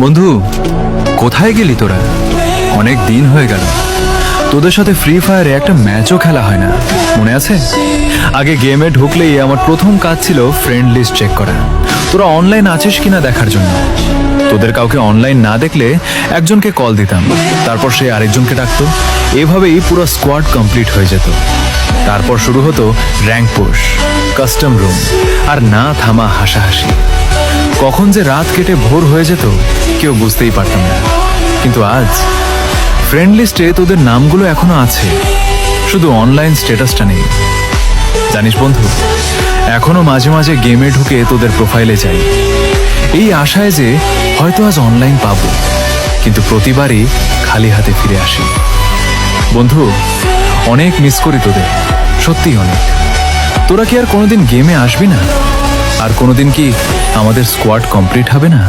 বন্ধু, কোথায় গেলি তোরা? অনেক দিন হয়ে গেল। তোদের সাথে ফ্রি ফায়ারে একটা ম্যাচও খেলা হয় না, মনে আছে? আগে গেমে ঢুকলেই আমার প্রথম কাজ ছিল ফ্রেন্ড লিস্ট চেক করা, তোরা অনলাইন আছিস কিনা দেখার জন্য। তোদের কাউকে অনলাইন না দেখলে একজনকে কল দিতাম, তারপর সে আরেকজনকে ডাকতো। এভাবেই পুরো স্কোয়াড কমপ্লিট হয়ে যেত। তারপর শুরু হতো র্যাঙ্ক পুশ, কাস্টম রুম, আর না থামা হাসাহাসি। কখন যে রাত কেটে ভোর হয়ে যেত কেউ বুঝতেই পারতাম না। কিন্তু আজ ফ্রেন্ড লিস্টে তোদের নামগুলো এখনো আছে, শুধু অনলাইন স্ট্যাটাসটা নেই। জানিস বন্ধু, এখনো মাঝে মাঝে গেমে ঢুকে তোদের প্রোফাইলে যাই, এই আশায় যে হয়তো আজ অনলাইন পাবো, কিন্তু প্রতিবারই খালি হাতে ফিরে আসি। বন্ধু, অনেক মিস করি তোদের, সত্যিই অনেক। তোরা কি আর কোনোদিন গেমে আসবি না? আর কোনোদিন কি আমাদের স্কোয়াড কমপ্লিট হবে না?